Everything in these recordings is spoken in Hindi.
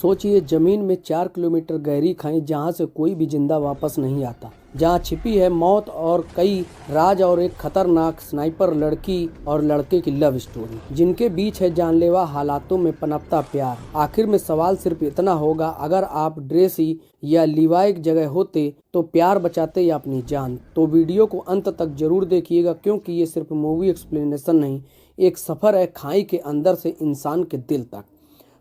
सोचिए जमीन में 4 किलोमीटर गहरी खाई जहां से कोई भी जिंदा वापस नहीं आता, जहां छिपी है मौत और कई राज और एक खतरनाक स्नाइपर लड़की और लड़के की लव स्टोरी, जिनके बीच है जानलेवा हालातों में पनपता प्यार। आखिर में सवाल सिर्फ इतना होगा, अगर आप ड्रेसी या लिवाई की जगह होते तो प्यार बचाते या अपनी जान? तो वीडियो को अंत तक जरूर देखिएगा, क्योंकि ये सिर्फ मूवी एक्सप्लेनेशन नहीं, एक सफर है खाई के अंदर से इंसान के दिल तक।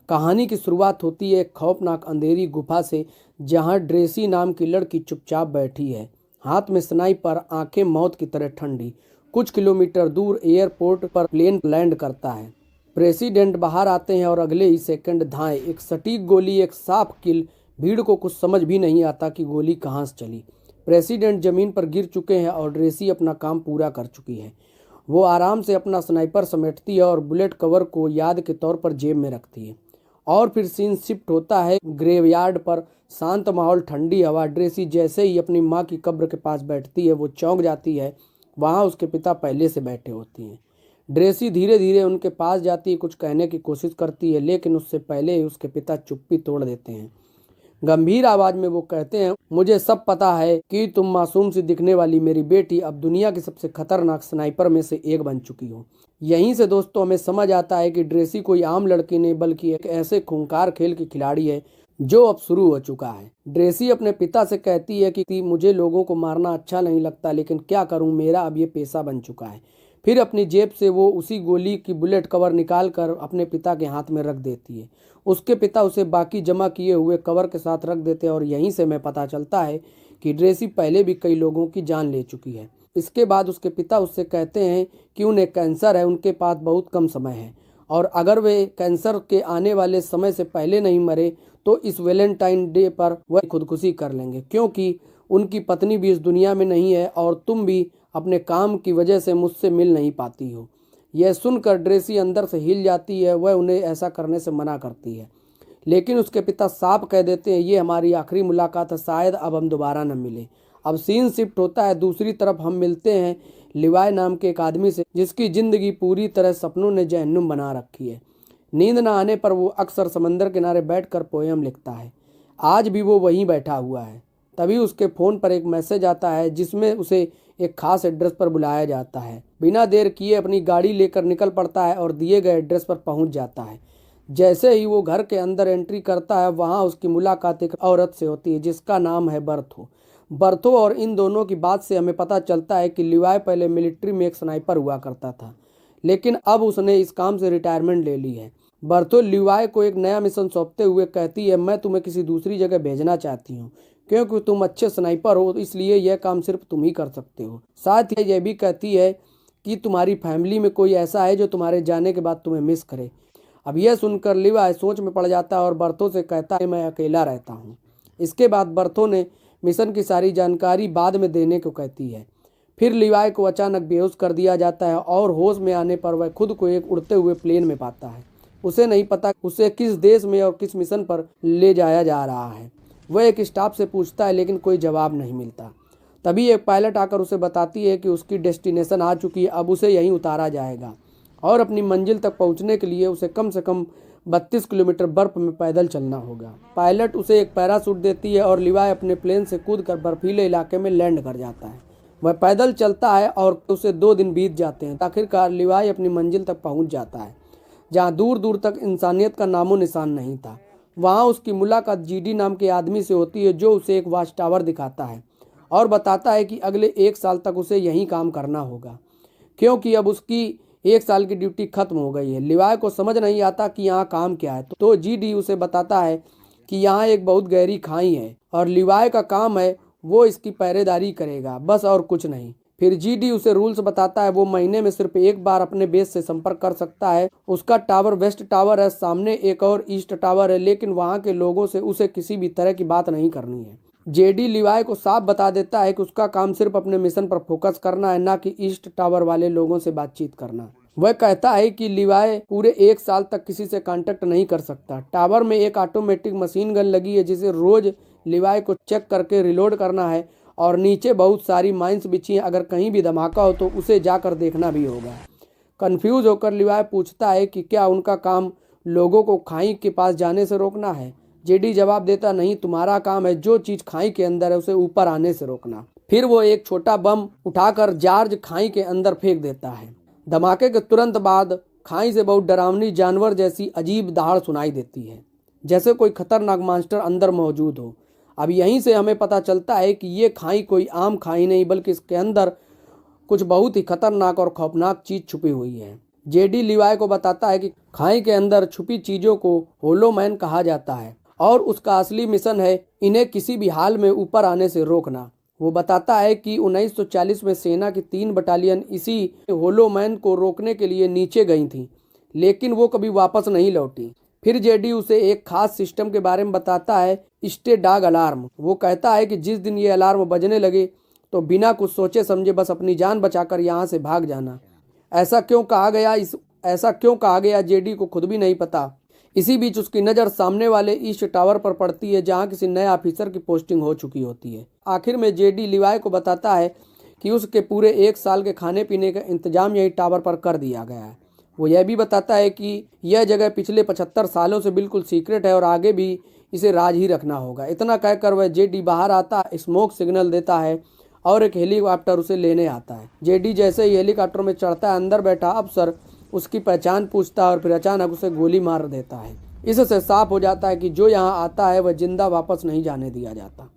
कहानी की शुरुआत होती है एक खौफनाक अंधेरी गुफा से, जहां ड्रेसी नाम की लड़की चुपचाप बैठी है, हाथ में स्नाइपर, आंखें मौत की तरह ठंडी। कुछ किलोमीटर दूर एयरपोर्ट पर प्लेन लैंड करता है। प्रेसिडेंट बाहर आते हैं और अगले ही सेकंड धाएं, एक सटीक गोली, एक साफ किल। भीड़ को कुछ समझ भी नहीं आता कि गोली कहां से चली। प्रेसिडेंट जमीन पर गिर चुके हैं और ड्रेसी अपना काम पूरा कर चुकी है। वो आराम से अपना स्नाइपर समेटती है और बुलेट कवर को याद के तौर पर जेब में रखती है। और फिर सीन शिफ्ट होता है ग्रेवयार्ड पर। शांत माहौल, ठंडी हवा। ड्रेसी जैसे ही अपनी माँ की कब्र के पास बैठती है, वो चौंक जाती है। वहाँ उसके पिता पहले से बैठे होती हैं। ड्रेसी धीरे धीरे उनके पास जाती है, कुछ कहने की कोशिश करती है, लेकिन उससे पहले ही उसके पिता चुप्पी तोड़ देते हैं। गंभीर आवाज में वो कहते हैं, मुझे सब पता है कि तुम मासूम सी दिखने वाली मेरी बेटी अब दुनिया की सबसे खतरनाक स्नाइपर में से एक बन चुकी हो। यहीं से दोस्तों हमें समझ आता है कि ड्रेसी कोई आम लड़की नहीं, बल्कि एक ऐसे खूंखार खेल की खिलाड़ी है जो अब शुरू हो चुका है। ड्रेसी अपने पिता से कहती है कि मुझे लोगों को मारना अच्छा नहीं लगता, लेकिन क्या करूं, मेरा अब ये पेशा बन चुका है। फिर अपनी जेब से वो उसी गोली की बुलेट कवर निकाल कर अपने पिता के हाथ में रख देती है। उसके पिता उसे बाकी जमा किए हुए कवर के साथ रख देते हैं और यहीं से हमें पता चलता है कि ड्रेसी पहले भी कई लोगों की जान ले चुकी है। इसके बाद उसके पिता उससे कहते हैं कि उन्हें कैंसर है, उनके पास बहुत कम समय है, और अगर वे कैंसर के आने वाले समय से पहले नहीं मरे तो इस वैलेंटाइन डे पर वह खुदकुशी कर लेंगे, क्योंकि उनकी पत्नी भी इस दुनिया में नहीं है और तुम भी अपने काम की वजह से मुझसे मिल नहीं पाती हो। यह सुनकर ड्रेसी अंदर से हिल जाती है। वह उन्हें ऐसा करने से मना करती है, लेकिन उसके पिता साफ कह देते हैं, ये हमारी आखिरी मुलाकात है, शायद अब हम दोबारा न मिले। अब सीन शिफ्ट होता है दूसरी तरफ। हम मिलते हैं लिवाई नाम के एक आदमी से, जिसकी जिंदगी पूरी तरह सपनों ने जहन्नुम बना रखी है। नींद न आने पर वो अक्सर समंदर किनारे बैठकर पोयम लिखता है। आज भी वो वहीं बैठा हुआ है। तभी उसके फ़ोन पर एक मैसेज आता है, जिसमें उसे एक खास एड्रेस पर बुलाया जाता है। बिना देर किए अपनी गाड़ी लेकर निकल पड़ता है और दिए गए एड्रेस पर पहुंच जाता है। जैसे ही वो घर के अंदर एंट्री करता है, वहां उसकी मुलाकात एक औरत से होती है, जिसका नाम है बर्थो। बर्थो और इन दोनों की बात से हमें पता चलता है कि लिवाई पहले मिलिट्री में एक स्नाइपर हुआ करता था, लेकिन अब उसने इस काम से रिटायरमेंट ले ली है। बर्थो लिवाई को एक नया मिशन सौंपते हुए कहती है, मैं तुम्हें किसी दूसरी जगह भेजना चाहती हूँ, क्योंकि तुम अच्छे स्नाइपर हो, इसलिए यह काम सिर्फ तुम ही कर सकते हो। साथ ही यह भी कहती है कि तुम्हारी फैमिली में कोई ऐसा है जो तुम्हारे जाने के बाद तुम्हें मिस करे। अब यह सुनकर लिवाई सोच में पड़ जाता है और बर्थो से कहता है, मैं अकेला रहता हूँ। इसके बाद बर्थो ने मिशन की सारी जानकारी बाद में देने को कहती है। फिर लिवाई को अचानक बेहोश कर दिया जाता है और होश में आने पर वह खुद को एक उड़ते हुए प्लेन में पाता है। उसे नहीं पता उसे किस देश में और किस मिशन पर ले जाया जा रहा है। वह एक स्टाफ से पूछता है, लेकिन कोई जवाब नहीं मिलता। तभी एक पायलट आकर उसे बताती है कि उसकी डेस्टिनेशन आ चुकी है, अब उसे यहीं उतारा जाएगा और अपनी मंजिल तक पहुंचने के लिए उसे कम से कम 32 किलोमीटर बर्फ में पैदल चलना होगा। पायलट उसे एक पैराशूट देती है और लिवाई अपने प्लेन से कूदकर बर्फीले इलाके में लैंड कर जाता है। वह पैदल चलता है और उसे 2 दिन बीत जाते हैं। आखिरकार लिवाई अपनी मंजिल तक पहुंच जाता है, जहां दूर दूर तक इंसानियत का नामो निशान नहीं था। वहां उसकी मुलाकात जीडी नाम के आदमी से होती है, जो उसे एक वॉच टावर दिखाता है और बताता है कि अगले 1 साल तक उसे यहीं काम करना होगा, क्योंकि अब उसकी 1 साल की ड्यूटी खत्म हो गई है। लिवाई को समझ नहीं आता कि यहाँ काम क्या है, तो जीडी उसे बताता है कि यहाँ एक बहुत गहरी खाई है और लिवाई का काम है वो इसकी पहरेदारी करेगा, बस और कुछ नहीं। फिर जीडी उसे रूल्स बताता है। वो महीने में सिर्फ एक बार अपने बेस से संपर्क कर सकता है। उसका टावर वेस्ट टावर है, सामने एक और ईस्ट टावर है, लेकिन वहाँ के लोगों से उसे किसी भी तरह की बात नहीं करनी है। जेडी लिवाई को साफ बता देता है कि उसका काम सिर्फ अपने मिशन पर फोकस करना है, ना कि ईस्ट टावर वाले लोगों से बातचीत करना। वह कहता है कि लिवाई पूरे 1 साल तक किसी से कांटेक्ट नहीं कर सकता। टावर में एक ऑटोमेटिक मशीन गन लगी है, जिसे रोज लिवाई को चेक करके रिलोड करना है, और नीचे बहुत सारी माइंस बिछी हैं। अगर कहीं भी धमाका हो तो उसे जाकर देखना भी होगा। कंफ्यूज होकर लिवाई पूछता है कि क्या उनका काम लोगों को खाई के पास जाने से रोकना है। जेडी जवाब देता, नहीं, तुम्हारा काम है जो चीज खाई के अंदर है उसे ऊपर आने से रोकना। फिर वो एक छोटा बम उठाकर जॉर्ज खाई के अंदर फेंक देता है। धमाके के तुरंत बाद खाई से बहुत डरावनी जानवर जैसी अजीब दहाड़ सुनाई देती है, जैसे कोई खतरनाक मॉन्स्टर अंदर मौजूद हो। अब यहीं से हमें पता चलता है कि ये खाई कोई आम खाई नहीं, बल्कि इसके अंदर कुछ बहुत ही खतरनाक और खौफनाक चीज छुपी हुई है। जेडी लिवाई को बताता है कि खाई के अंदर छुपी चीजों को होलो मैन कहा जाता है और उसका असली मिशन है इन्हें किसी भी हाल में ऊपर आने से रोकना। वो बताता है कि 1940 में सेना की 3 बटालियन इसी होलो मैन को रोकने के लिए नीचे गई थी, लेकिन वो कभी वापस नहीं लौटी। फिर जेडी उसे एक खास सिस्टम के बारे में बताता है, स्टे डॉग अलार्म। वो कहता है कि जिस दिन ये अलार्म बजने लगे तो बिना कुछ सोचे समझे बस अपनी जान बचाकर यहाँ से भाग जाना। ऐसा क्यों कहा गया जेडी को खुद भी नहीं पता। इसी बीच उसकी नज़र सामने वाले ईस्ट टावर पर पड़ती है, जहाँ किसी नए ऑफिसर की पोस्टिंग हो चुकी होती है। आखिर में जेडी लिवाई को बताता है कि उसके पूरे 1 साल के खाने पीने का इंतजाम यही टावर पर कर दिया गया है। वो यह भी बताता है कि यह जगह पिछले 75 सालों से बिल्कुल सीक्रेट है और आगे भी इसे राज ही रखना होगा। इतना कहकर वह जेडी बाहर आता, स्मोक सिग्नल देता है और एक हेलीकॉप्टर उसे लेने आता है। जेडी जैसे ही हेलीकॉप्टर में चढ़ता है, अंदर बैठा अफसर उसकी पहचान पूछता है और फिर अचानक उसे गोली मार देता है। इससे साफ हो जाता है कि जो यहाँ आता है वह जिंदा वापस नहीं जाने दिया जाता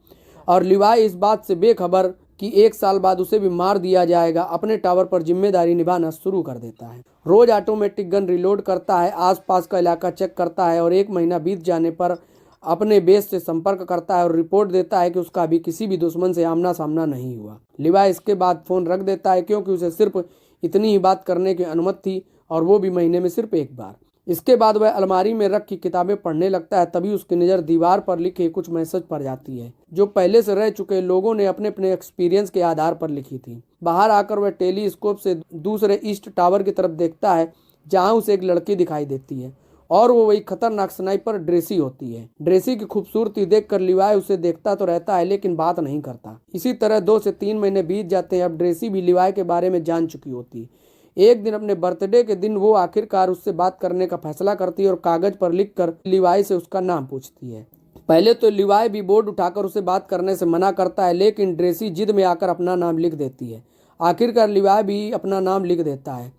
और लिवाई इस बात से बेखबर कि 1 साल बाद उसे भी मार दिया जाएगा अपने टावर पर जिम्मेदारी निभाना शुरू कर देता है। रोज ऑटोमेटिक गन रिलोड करता है, आसपास का इलाका चेक करता है और 1 महीना बीत जाने पर अपने बेस से संपर्क करता है और रिपोर्ट देता है कि उसका अभी किसी भी दुश्मन से आमना सामना नहीं हुआ। लिवाई इसके बाद फोन रख देता है, क्योंकि उसे सिर्फ इतनी ही बात करने की अनुमति थी और वो भी महीने में सिर्फ 1 बार। इसके बाद वह अलमारी में रखी किताबें पढ़ने लगता है। तभी उसकी नज़र दीवार पर लिखे कुछ मैसेज पर जाती है, जो पहले से रह चुके लोगों ने अपने अपने एक्सपीरियंस के आधार पर लिखी थी। बाहर आकर वह टेलीस्कोप से दूसरे ईस्ट टावर की तरफ देखता है, जहां उसे एक लड़की दिखाई देती है और वो वही खतरनाक स्नाइपर ड्रेसी होती है। ड्रेसी की खूबसूरती देखकर लिवाई उसे देखता तो रहता है, लेकिन बात नहीं करता। इसी तरह 2 से 3 महीने बीत जाते हैं। अब ड्रेसी भी लिवाई के बारे में जान चुकी होती है। एक दिन अपने बर्थडे के दिन वो आखिरकार उससे बात करने का फैसला करती है और कागज पर लिखकर लिवाई से उसका नाम पूछती है। पहले तो लिवाई भी बोर्ड उठाकर उसे बात करने से मना करता है, लेकिन ड्रेसी जिद में आकर अपना नाम लिख देती है। आखिरकार लिवाई भी अपना नाम लिख देता है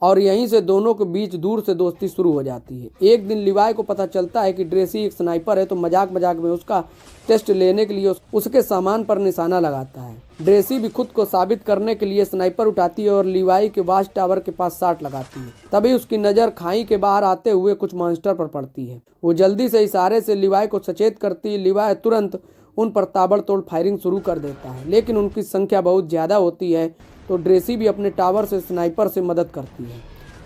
और यहीं से दोनों के बीच दूर से दोस्ती शुरू हो जाती है। एक दिन लिवाई को पता चलता है कि ड्रेसी एक स्नाइपर है, तो मजाक में उसका टेस्ट लेने के लिए उसके सामान पर निशाना लगाता है। ड्रेसी भी खुद को साबित करने के लिए स्नाइपर उठाती है और लिवाई के वॉच टावर के पास शॉट लगाती है। तभी उसकी नज़र खाई के बाहर आते हुए कुछ मॉन्स्टर पर पड़ती है। वो जल्दी से इशारे से लिवाई को सचेत करती है। लिवाई तुरंत उन पर ताबड़तोड़ फायरिंग शुरू कर देता है, लेकिन उनकी संख्या बहुत ज़्यादा होती है, तो ड्रेसी भी अपने टावर से स्नाइपर से मदद करती है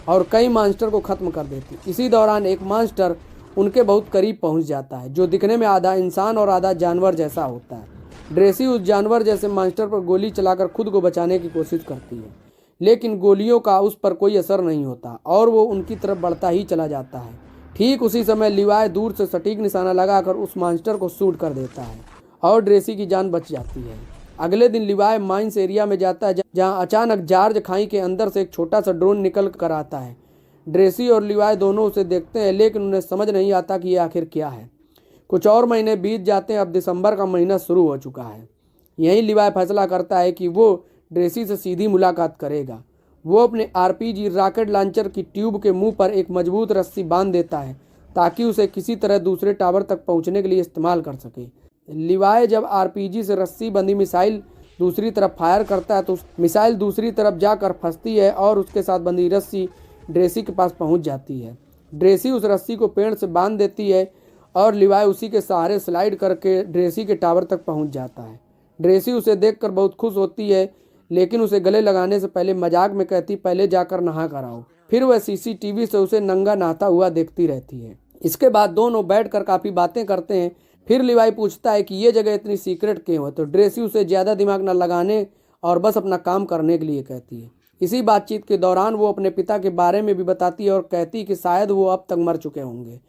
और कई मॉन्स्टर को ख़त्म कर देती है। इसी दौरान एक मॉन्स्टर उनके बहुत करीब पहुंच जाता है, जो दिखने में आधा इंसान और आधा जानवर जैसा होता है। ड्रेसी उस जानवर जैसे मॉन्स्टर पर गोली चलाकर खुद को बचाने की कोशिश करती है, लेकिन गोलियों का उस पर कोई असर नहीं होता और वो उनकी तरफ बढ़ता ही चला जाता है। ठीक उसी समय लिवाई दूर से सटीक निशाना लगाकर उस मॉन्स्टर को शूट कर देता है और ड्रेसी की जान बच जाती है। अगले दिन लिवाई माइंस एरिया में जाता है, जहां अचानक जॉर्ज खाई के अंदर से एक छोटा सा ड्रोन निकल कर आता है। ड्रेसी और लिवाई दोनों उसे देखते हैं, लेकिन उन्हें समझ नहीं आता कि ये आखिर क्या है। कुछ और महीने बीत जाते हैं। अब दिसंबर का महीना शुरू हो चुका है। यहीं लिवाई फैसला करता है कि वो ड्रेसी से सीधी मुलाकात करेगा। वो अपने RPG रॉकेट लॉन्चर की ट्यूब के मुंह पर एक मजबूत रस्सी बांध देता है, ताकि उसे किसी तरह दूसरे टावर तक पहुंचने के लिए इस्तेमाल कर सके। लिवाई जब RPG से रस्सी बंधी मिसाइल दूसरी तरफ फायर करता है, तो मिसाइल दूसरी तरफ जाकर फंसती है और उसके साथ बंधी रस्सी ड्रेसी के पास पहुंच जाती है। ड्रेसी उस रस्सी को पेड़ से बांध देती है और लिवाई उसी के सहारे स्लाइड करके ड्रेसी के टावर तक पहुंच जाता है। ड्रेसी उसे देखकर बहुत खुश होती है, लेकिन उसे गले लगाने से पहले मजाक में कहती, पहले जाकर नहा कर आओ। फिर वह CCTV से उसे नंगा नहाता हुआ देखती रहती है। इसके बाद दोनों बैठकर काफ़ी बातें करते हैं। फिर लिवाई पूछता है कि ये जगह इतनी सीक्रेट क्यों है, तो ड्रेसी उसे ज़्यादा दिमाग न लगाने और बस अपना काम करने के लिए कहती है। इसी बातचीत के दौरान वो अपने पिता के बारे में भी बताती है और कहती है कि शायद वो अब तक मर चुके होंगे।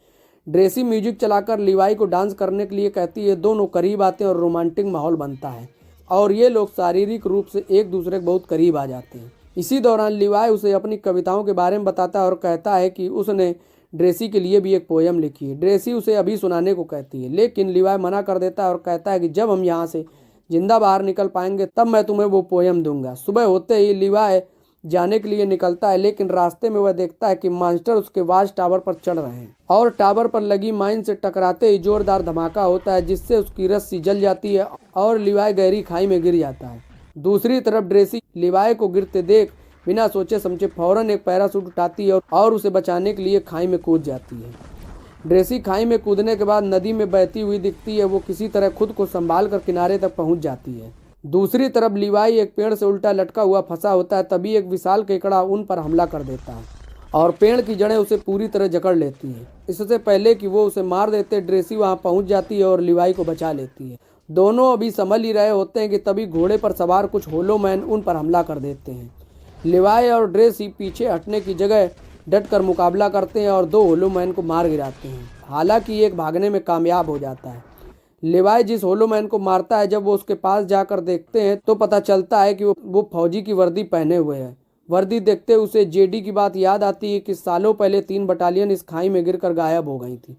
ड्रेसी म्यूजिक चलाकर लिवाई को डांस करने के लिए कहती है। दोनों करीब आते हैं और रोमांटिक माहौल बनता है और ये लोग शारीरिक रूप से एक दूसरे के बहुत करीब आ जाते हैं। इसी दौरान लिवाई उसे अपनी कविताओं के बारे में बताता है और कहता है कि उसने ड्रेसी के लिए भी एक पोयम लिखी है। ड्रेसी उसे अभी सुनाने को कहती है, लेकिन लिवाई मना कर देता है और कहता है कि जब हम यहाँ से जिंदा बाहर निकल पाएंगे तब मैं तुम्हें वो पोयम दूंगा। सुबह होते ही लिवाई जाने के लिए निकलता है, लेकिन रास्ते में वह देखता है कि मास्टर उसके वॉच टावर पर चढ़ रहे हैं और टावर पर लगी माइन से टकराते ही जोरदार धमाका होता है, जिससे उसकी रस्सी जल जाती है और लिवाई गहरी खाई में गिर जाता है। दूसरी तरफ ड्रेसी लिवाई को गिरते देख बिना सोचे समझे फौरन एक पैराशूट उठाती है और उसे बचाने के लिए खाई में कूद जाती है। ड्रेसी खाई में कूदने के बाद नदी में बहती हुई दिखती है। वो किसी तरह खुद को संभाल कर किनारे तक पहुंच जाती है। दूसरी तरफ लिवाई एक पेड़ से उल्टा लटका हुआ फंसा होता है। तभी एक विशाल केकड़ा उन पर हमला कर देता है और पेड़ की जड़ें उसे पूरी तरह जकड़ लेती हैं। इससे पहले कि वो उसे मार देते, ड्रेसी वहां पहुंच जाती है और लिवाई को बचा लेती है। दोनों अभी संभल ही रहे होते हैं कि तभी घोड़े पर सवार कुछ होलो मैन उन पर हमला कर देते हैं। लिवाई और ड्रेसी पीछे हटने की जगह डट कर मुकाबला करते हैं और 2 होलो मैन को मार गिराते हैं। हालांकि एक भागने में कामयाब हो जाता है। लिवाई जिस होलो मैन को मारता है, जब वो उसके पास जाकर देखते हैं तो पता चलता है कि वो फौजी की वर्दी पहने हुए है। वर्दी देखते उसे जेडी की बात याद आती है कि सालों पहले 3 बटालियन इस खाई में गिरकर गायब हो गई थी।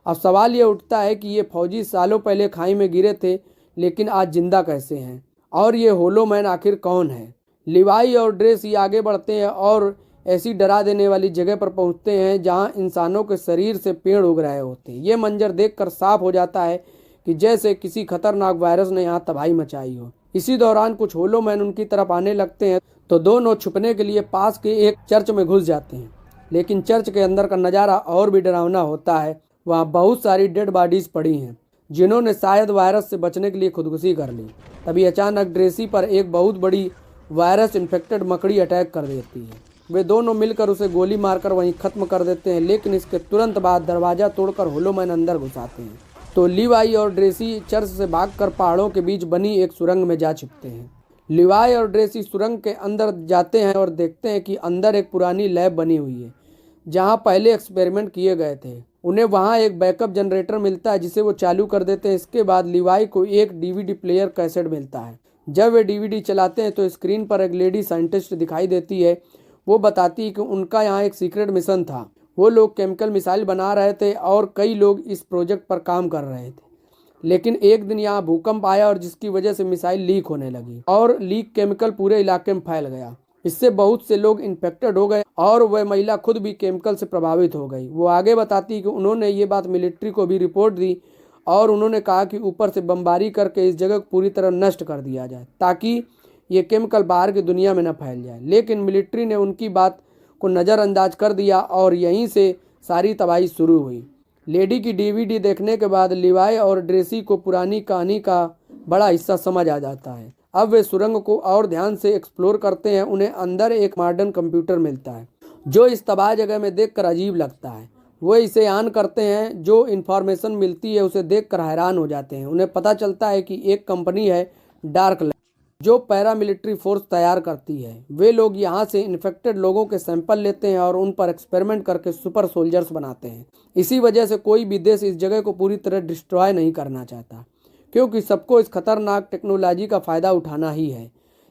अब सवाल ये उठता है कि ये फौजी सालों पहले खाई में गिरे थे, लेकिन आज जिंदा कैसे हैं, और ये होलो मैन आखिर कौन है। लिवाई और ड्रेसी आगे बढ़ते हैं और ऐसी डरा देने वाली जगह पर पहुंचते हैं जहां इंसानों के शरीर से पेड़ उग रहे होते हैं। ये मंजर देखकर साफ हो जाता है कि जैसे किसी खतरनाक वायरस ने यहाँ तबाही मचाई हो। इसी दौरान कुछ होलो मैन उनकी तरफ आने लगते हैं तो दोनों छुपने के लिए पास के एक चर्च में घुस जाते हैं। लेकिन चर्च के अंदर का नज़ारा और भी डरावना होता है। वहाँ बहुत सारी डेड बॉडीज पड़ी हैं जिन्होंने शायद वायरस से बचने के लिए खुदकुशी कर ली। तभी अचानक ड्रेसी पर एक बहुत बड़ी वायरस इन्फेक्टेड मकड़ी अटैक कर देती है। वे दोनों मिलकर उसे गोली मारकर वहीं खत्म कर देते हैं, लेकिन इसके तुरंत बाद दरवाज़ा तोड़कर होलो मैन अंदर घुस आते हैं। तो लिवाई और ड्रेसी चर्च से भागकर पहाड़ों के बीच बनी एक सुरंग में जा छिपते हैं। लिवाई और ड्रेसी सुरंग के अंदर जाते हैं और देखते हैं कि अंदर एक पुरानी लैब बनी हुई है जहां पहले एक्सपेरिमेंट किए गए थे। उन्हें वहां एक बैकअप जनरेटर मिलता है जिसे वो चालू कर देते हैं। इसके बाद लिवाई को एक डीवीडी प्लेयर कैसेट मिलता है। जब वे डीवीडी चलाते हैं तो स्क्रीन पर एक लेडी साइंटिस्ट दिखाई देती है। वो बताती है कि उनका यहाँ एक सीक्रेट मिशन था। वो लोग केमिकल मिसाइल बना रहे थे और कई लोग इस प्रोजेक्ट पर काम कर रहे थे। लेकिन एक दिन यहाँ भूकंप आया और जिसकी वजह से मिसाइल लीक होने लगी और लीक केमिकल पूरे इलाके में फैल गया। इससे बहुत से लोग इन्फेक्टेड हो गए और वह महिला खुद भी केमिकल से प्रभावित हो गई। वो आगे बताती है कि उन्होंने ये बात मिलिट्री को भी रिपोर्ट दी और उन्होंने कहा कि ऊपर से बमबारी करके इस जगह को पूरी तरह नष्ट कर दिया जाए ताकि ये केमिकल बाहर की दुनिया में न फैल जाए। लेकिन मिलिट्री ने उनकी बात को नज़रअंदाज कर दिया और यहीं से सारी तबाही शुरू हुई। लेडी की डीवीडी देखने के बाद लिवाई और ड्रेसी को पुरानी कहानी का बड़ा हिस्सा समझ आ जाता है। अब वे सुरंग को और ध्यान से एक्सप्लोर करते हैं। उन्हें अंदर एक मॉडर्न कंप्यूटर मिलता है जो इस तबाह जगह में देखकर अजीब लगता है। वो इसे ऑन करते हैं। जो इन्फॉर्मेशन मिलती है उसे देखकर हैरान हो जाते हैं। उन्हें पता चलता है कि एक कंपनी है डार्क लैब जो पैरामिलिट्री फोर्स तैयार करती है। वे लोग यहाँ से इन्फेक्टेड लोगों के सैंपल लेते हैं और उन पर एक्सपेरिमेंट करके सुपर सोल्जर्स बनाते हैं। इसी वजह से कोई भी देश इस जगह को पूरी तरह डिस्ट्रॉय नहीं करना चाहता, क्योंकि सबको इस खतरनाक टेक्नोलॉजी का फ़ायदा उठाना ही है।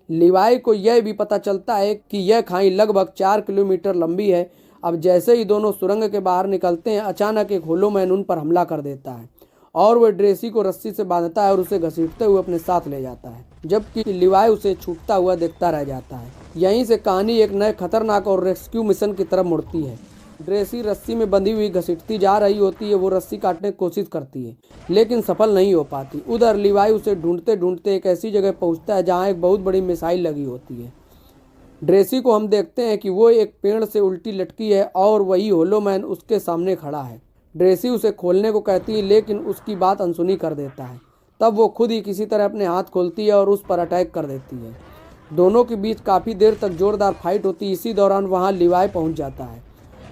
लिवाई को यह भी पता चलता है कि यह खाई लगभग 4 किलोमीटर लंबी है। अब जैसे ही दोनों सुरंग के बाहर निकलते हैं, अचानक एक होलो मैन उन पर हमला कर देता है और वह ड्रेसी को रस्सी से बांधता है और उसे घसीटते हुए अपने साथ ले जाता है, जबकि लिवाई उसे छूटता हुआ देखता रह जाता है। यहीं से कहानी एक नए खतरनाक और रेस्क्यू मिशन की तरफ मुड़ती है। ड्रेसी रस्सी में बंधी हुई घसीटती जा रही होती है। वो रस्सी काटने की कोशिश करती है लेकिन सफल नहीं हो पाती। उधर लिवाई उसे ढूंढते ढूंढते एक ऐसी जगह पहुंचता है जहां एक बहुत बड़ी मिसाइल लगी होती है। ड्रेसी को हम देखते हैं कि वो एक पेड़ से उल्टी लटकी है और वही होलो मैन उसके सामने खड़ा है। ड्रेसी उसे खोलने को कहती है लेकिन उसकी बात अनसुनी कर देता है। तब वो खुद ही किसी तरह अपने हाथ खोलती है और उस पर अटैक कर देती है। दोनों के बीच काफ़ी देर तक जोरदार फाइट होती है। इसी दौरान वहाँ लिवाई पहुँच जाता है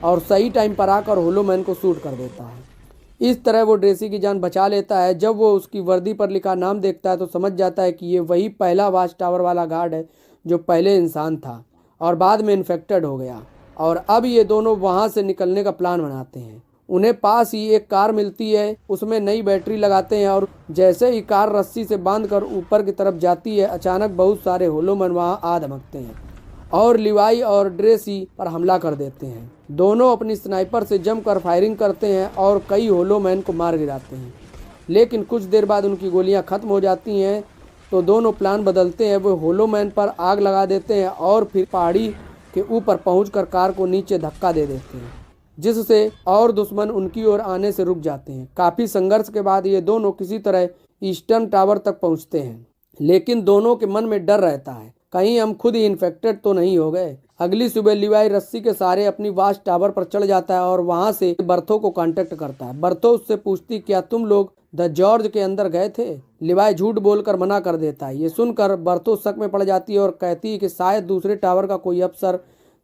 और सही टाइम पर आकर होलो मैन को शूट कर देता है। इस तरह वो ड्रेसी की जान बचा लेता है। जब वो उसकी वर्दी पर लिखा नाम देखता है तो समझ जाता है कि ये वही पहला वॉच टावर वाला गार्ड है जो पहले इंसान था और बाद में इन्फेक्टेड हो गया। और अब ये दोनों वहाँ से निकलने का प्लान बनाते हैं। उन्हें पास ही एक कार मिलती है, उसमें नई बैटरी लगाते हैं और जैसे ही कार रस्सी से बांधकर ऊपर की तरफ जाती है, अचानक बहुत सारे होलो मैन वहाँ आ धमकते हैं और लिवाई और ड्रेसी पर हमला कर देते हैं। दोनों अपनी स्नाइपर से जमकर फायरिंग करते हैं और कई होलो मैन को मार गिराते हैं, लेकिन कुछ देर बाद उनकी गोलियां खत्म हो जाती हैं तो दोनों प्लान बदलते हैं। वो होलो मैन पर आग लगा देते हैं और फिर पहाड़ी के ऊपर पहुंचकर कार को नीचे धक्का दे देते हैं, जिससे और दुश्मन उनकी ओर आने से रुक जाते हैं। काफ़ी संघर्ष के बाद ये दोनों किसी तरह ईस्टर्न टावर तक पहुंचते हैं, लेकिन दोनों के मन में डर रहता है, कहीं हम खुद ही इन्फेक्टेड तो नहीं हो गए। अगली सुबह लिवाई रस्सी के सहारे अपनी वाच टावर पर चढ़ जाता है और वहां से बर्थो को कांटेक्ट करता है। बर्थो उससे पूछती, क्या तुम लोग द जॉर्ज के अंदर गए थे? लिवाई झूठ बोलकर मना कर देता है। ये सुनकर बर्थो शक में पड़ जाती है और कहती है कि शायद दूसरे टावर का कोई अफसर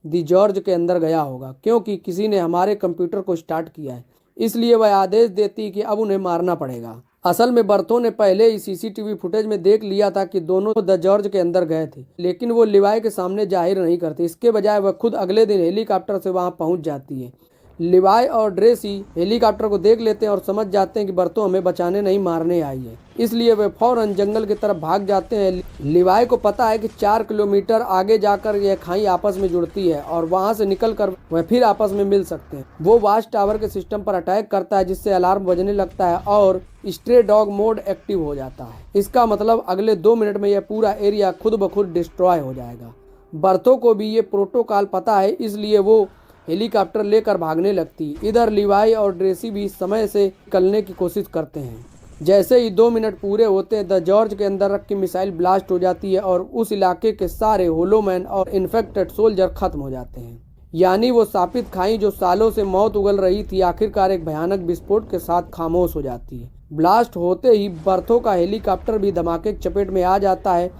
द जॉर्ज के अंदर गया होगा, क्योंकि किसी ने हमारे कंप्यूटर को स्टार्ट किया है। इसलिए वह आदेश देती है कि अब उन्हें मारना पड़ेगा। असल में बर्थो ने पहले ही सीसीटीवी फुटेज में देख लिया था कि दोनों द जॉर्ज के अंदर गए थे, लेकिन वो लिवाई के सामने जाहिर नहीं करती। इसके बजाय वह खुद अगले दिन हेलीकॉप्टर से वहां पहुंच जाती है। लिवाई और ड्रेसी हेलीकॉप्टर को देख लेते हैं और समझ जाते हैं कि बर्थो हमें बचाने नहीं मारने आई है, इसलिए वे फौरन जंगल की तरफ भाग जाते हैं। लिवाई को पता है कि 4 किलोमीटर आगे जाकर यह खाई आपस में जुड़ती है और वहां से निकलकर वह फिर आपस में मिल सकते हैं। वो वॉच टावर के सिस्टम पर अटैक करता है, जिससे अलार्म बजने लगता है और स्ट्रे डॉग मोड एक्टिव हो जाता है। इसका मतलब अगले 2 मिनट में यह पूरा एरिया खुद ब खुद डिस्ट्रॉय हो जाएगा। बर्थो को भी ये प्रोटोकॉल पता है, इसलिए वो हेलीकॉप्टर लेकर भागने लगती। इधर लिवाई और ड्रेसी भी समय से निकलने की कोशिश करते हैं। जैसे ही 2 मिनट पूरे होते हैं, द जॉर्ज के अंदर रखी मिसाइल ब्लास्ट हो जाती है और उस इलाके के सारे होलोमैन और इन्फेक्टेड सोल्जर खत्म हो जाते हैं। यानी वो शापित खाई जो सालों से मौत उगल रही थी, आखिरकार एक भयानक विस्फोट के साथ खामोश हो जाती है। ब्लास्ट होते ही बर्थो का हेलीकॉप्टर भी धमाके की चपेट में आ जाता है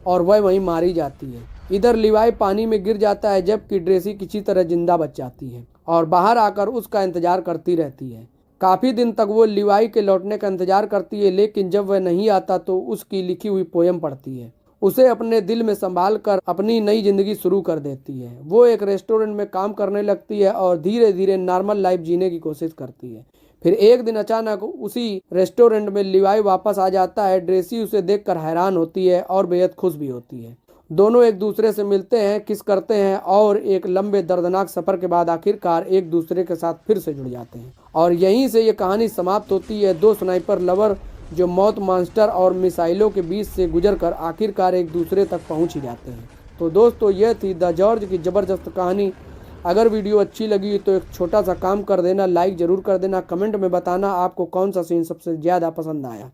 और वह वहीं मारी जाती है। इधर लिवाई पानी में गिर जाता है, जबकि ड्रेसी किसी तरह जिंदा बच जाती है और बाहर आकर उसका इंतजार करती रहती है। काफी दिन तक वो लिवाई के लौटने का इंतजार करती है, लेकिन जब वह नहीं आता तो उसकी लिखी हुई पोयम पढ़ती है। उसे अपने दिल में संभाल कर अपनी नई जिंदगी शुरू कर देती है। वो एक रेस्टोरेंट में काम करने लगती है और धीरे धीरे नॉर्मल लाइफ जीने की कोशिश करती है। फिर एक दिन अचानक उसी रेस्टोरेंट में लिवाई वापस आ जाता है। ड्रेसी उसे देखकर हैरान होती है और बेहद खुश भी होती है। दोनों एक दूसरे से मिलते हैं, किस करते हैं और एक लंबे दर्दनाक सफर के बाद आखिरकार एक दूसरे के साथ फिर से जुड़ जाते हैं। और यहीं से ये कहानी समाप्त होती है। 2 स्नाइपर लवर जो मौत मॉन्स्टर और मिसाइलों के बीच से गुजरकर आखिरकार एक दूसरे तक पहुंच ही जाते हैं। तो दोस्तों, यह थी द जॉर्ज की ज़बरदस्त कहानी। अगर वीडियो अच्छी लगी तो एक छोटा सा काम कर देना, लाइक ज़रूर कर देना। कमेंट में बताना आपको कौन सा सीन सबसे ज़्यादा पसंद आया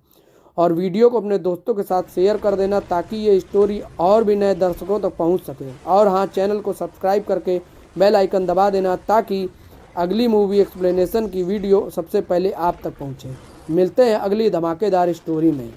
और वीडियो को अपने दोस्तों के साथ शेयर कर देना, ताकि ये स्टोरी और भी नए दर्शकों तक पहुंच सके। और हाँ, चैनल को सब्सक्राइब करके बेल आइकन दबा देना, ताकि अगली मूवी एक्सप्लेनेशन की वीडियो सबसे पहले आप तक पहुंचे। मिलते हैं अगली धमाकेदार स्टोरी में।